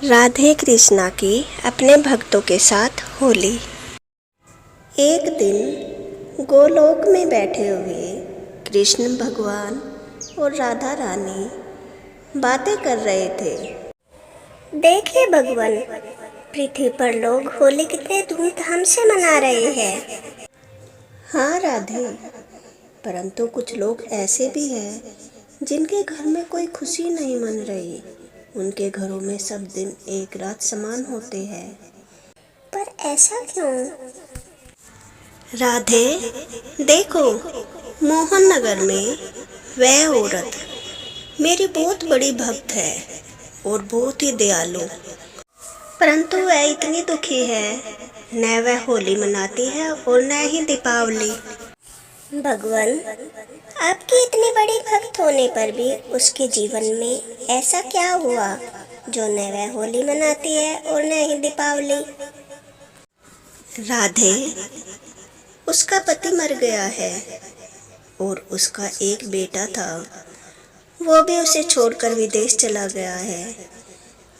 राधे कृष्णा की अपने भक्तों के साथ होली। एक दिन गोलोक में बैठे हुए कृष्ण भगवान और राधा रानी बातें कर रहे थे। देखिए भगवान, पृथ्वी पर लोग होली कितने धूमधाम से मना रहे हैं। हाँ राधे, परंतु कुछ लोग ऐसे भी हैं जिनके घर में कोई खुशी नहीं मन रही। उनके घरों में सब दिन एक रात समान होते हैं। पर ऐसा क्यों? राधे, देखो, मोहन नगर में वह औरत मेरी बहुत बड़ी भक्त है और बहुत ही दयालु, परंतु वह इतनी दुखी है। न वह होली मनाती है और न ही दीपावली। भगवान, आपकी इतनी बड़ी भक्त होने पर भी उसके जीवन में ऐसा क्या हुआ जो न वह होली मनाती है और न ही दीपावली? राधे, उसका पति मर गया है और उसका एक बेटा था, वो भी उसे छोड़कर विदेश चला गया है।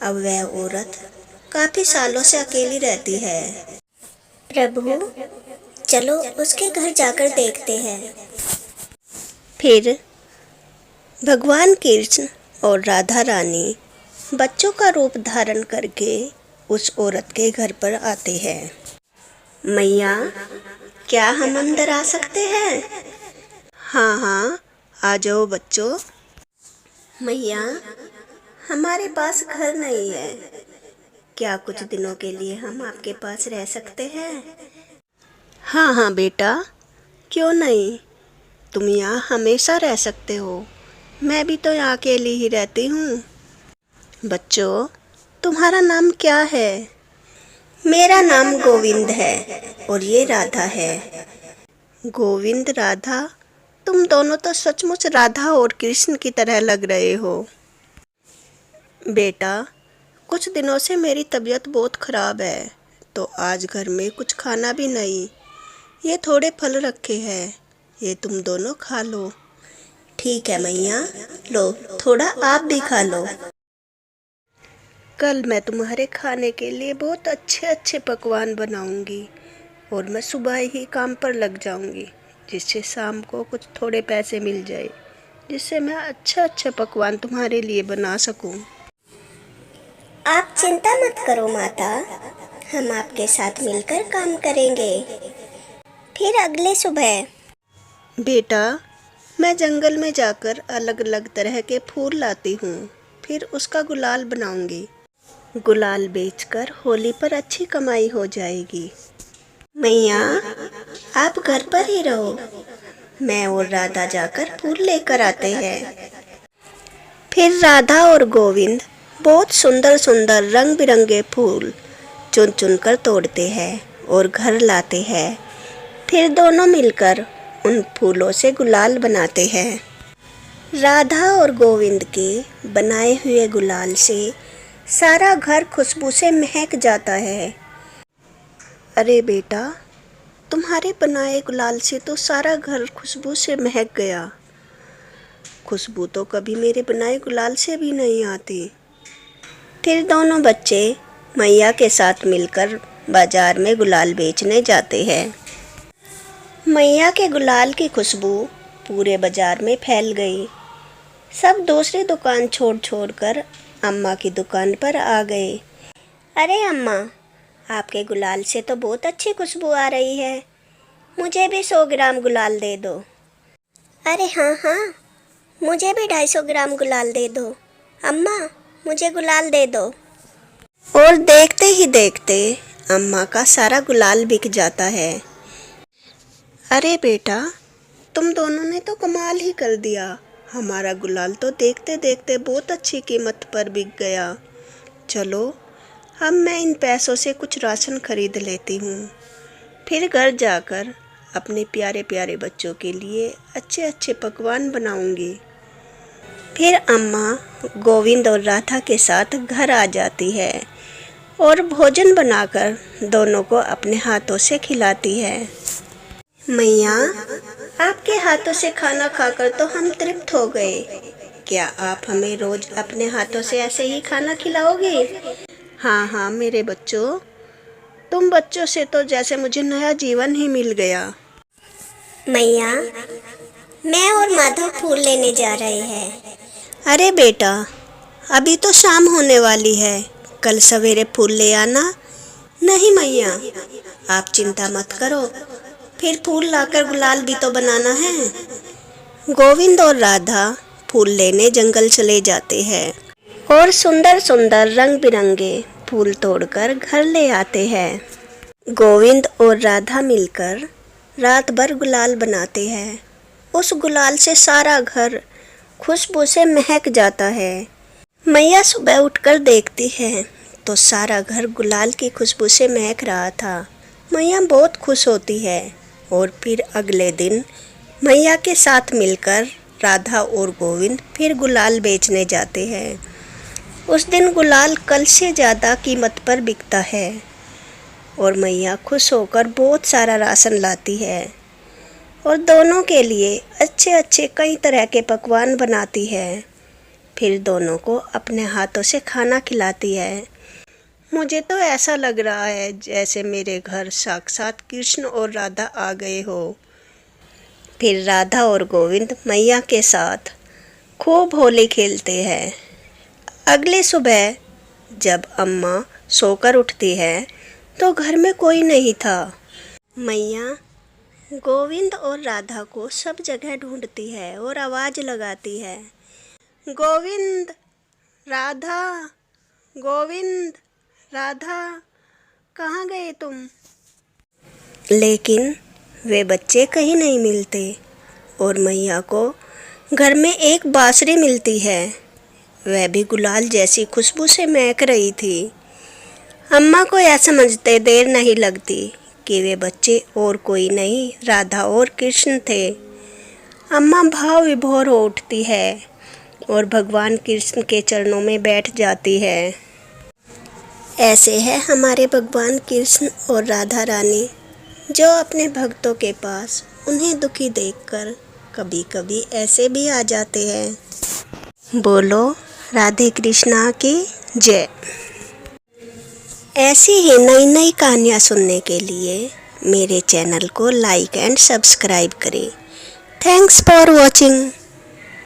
अब वह औरत काफी सालों से अकेली रहती है। प्रभु, चलो उसके घर जाकर देखते हैं। फिर भगवान कृष्ण और राधा रानी बच्चों का रूप धारण करके उस औरत के घर पर आते हैं। मैया, क्या हम अंदर आ सकते हैं? हाँ हाँ, आ जाओ बच्चों। मैया, हमारे पास घर नहीं है, क्या कुछ दिनों के लिए हम आपके पास रह सकते हैं? हाँ हाँ बेटा, क्यों नहीं, तुम यहाँ हमेशा रह सकते हो। मैं भी तो यहाँ अकेली ही रहती हूँ। बच्चों, तुम्हारा नाम क्या है? मेरा नाम गोविंद है और ये राधा है। गोविंद, राधा, तुम दोनों तो सचमुच राधा और कृष्ण की तरह लग रहे हो। बेटा, कुछ दिनों से मेरी तबीयत बहुत खराब है, तो आज घर में कुछ खाना भी नहीं। ये थोड़े फल रखे हैं, ये तुम दोनों खा लो। ठीक है मैया, लो थोड़ा आप भी खा लो। कल मैं तुम्हारे खाने के लिए बहुत अच्छे अच्छे पकवान बनाऊंगी और मैं सुबह ही काम पर लग जाऊंगी, जिससे शाम को कुछ थोड़े पैसे मिल जाए, जिससे मैं अच्छे पकवान तुम्हारे लिए बना सकूं। आप चिंता मत करो माता, हम आपके साथ मिलकर काम करेंगे। फिर अगले सुबह बेटा, मैं जंगल में जाकर अलग अलग तरह के फूल लाती हूँ, फिर उसका गुलाल बनाऊंगी। गुलाल बेचकर होली पर अच्छी कमाई हो जाएगी। मैया, आप घर पर ही रहो, मैं और राधा जाकर फूल लेकर आते हैं। फिर राधा और गोविंद बहुत सुंदर सुंदर रंग बिरंगे फूल चुन चुन कर तोड़ते हैं और घर लाते हैं। फिर दोनों मिलकर उन फूलों से गुलाल बनाते हैं। राधा और गोविंद के बनाए हुए गुलाल से सारा घर खुशबू से महक जाता है। अरे बेटा, तुम्हारे बनाए गुलाल से तो सारा घर खुशबू से महक गया। खुशबू तो कभी मेरे बनाए गुलाल से भी नहीं आती। फिर दोनों बच्चे मैया के साथ मिलकर बाजार में गुलाल बेचने जाते हैं। मैया के गुलाल की खुशबू पूरे बाजार में फैल गई। सब दूसरी दुकान छोड़ छोड़कर अम्मा की दुकान पर आ गए। अरे अम्मा, आपके गुलाल से तो बहुत अच्छी खुशबू आ रही है, मुझे भी 100 ग्राम गुलाल दे दो। अरे हाँ हाँ, मुझे भी 250 ग्राम गुलाल दे दो। अम्मा, मुझे गुलाल दे दो। और देखते ही देखते अम्मा का सारा गुलाल बिक जाता है। अरे बेटा, तुम दोनों ने तो कमाल ही कर दिया, हमारा गुलाल तो देखते देखते बहुत अच्छी कीमत पर बिक गया। चलो, अब मैं इन पैसों से कुछ राशन खरीद लेती हूँ, फिर घर जाकर अपने प्यारे प्यारे बच्चों के लिए अच्छे अच्छे पकवान बनाऊंगी। फिर अम्मा गोविंद और राधा के साथ घर आ जाती है और भोजन बनाकर दोनों को अपने हाथों से खिलाती है। मैया, आपके हाथों से खाना खाकर तो हम तृप्त हो गए, क्या आप हमें रोज अपने हाथों से ऐसे ही खाना खिलाओगे? हाँ हाँ मेरे बच्चों, तुम बच्चों से तो जैसे मुझे नया जीवन ही मिल गया। मैया, मैं और माधव फूल लेने जा रहे हैं। अरे बेटा, अभी तो शाम होने वाली है, कल सवेरे फूल ले आना। नहीं मैया, आप चिंता मत करो, फिर फूल लाकर गुलाल भी तो बनाना है। गोविंद और राधा फूल लेने जंगल चले जाते हैं और सुंदर सुंदर रंग बिरंगे फूल तोड़कर घर ले आते हैं। गोविंद और राधा मिलकर रात भर गुलाल बनाते हैं। उस गुलाल से सारा घर खुशबू से महक जाता है। मैया सुबह उठकर देखती है तो सारा घर गुलाल की खुशबू से महक रहा था। मैया बहुत खुश होती है और फिर अगले दिन मैया के साथ मिलकर राधा और गोविंद फिर गुलाल बेचने जाते हैं। उस दिन गुलाल कल से ज़्यादा कीमत पर बिकता है और मैया खुश होकर बहुत सारा राशन लाती है और दोनों के लिए अच्छे अच्छे कई तरह के पकवान बनाती है। फिर दोनों को अपने हाथों से खाना खिलाती है। मुझे तो ऐसा लग रहा है जैसे मेरे घर साक्षात कृष्ण और राधा आ गए हो। फिर राधा और गोविंद मैया के साथ खूब होली खेलते हैं। अगली सुबह जब अम्मा सोकर उठती है तो घर में कोई नहीं था। मैया गोविंद और राधा को सब जगह ढूंढती है और आवाज़ लगाती है, गोविंद, राधा, गोविंद, राधा, कहाँ गए तुम? लेकिन वे बच्चे कहीं नहीं मिलते और मैया को घर में एक बांसुरी मिलती है। वह भी गुलाल जैसी खुशबू से महक रही थी। अम्मा को यह समझते देर नहीं लगती कि वे बच्चे और कोई नहीं राधा और कृष्ण थे। अम्मा भाव विभोर हो उठती है और भगवान कृष्ण के चरणों में बैठ जाती है। ऐसे है हमारे भगवान कृष्ण और राधा रानी, जो अपने भक्तों के पास उन्हें दुखी देखकर कभी कभी ऐसे भी आ जाते हैं। बोलो राधे कृष्णा की जय। ऐसी ही नई नई कहानियाँ सुनने के लिए मेरे चैनल को लाइक एंड सब्सक्राइब करें। Thanks for watching.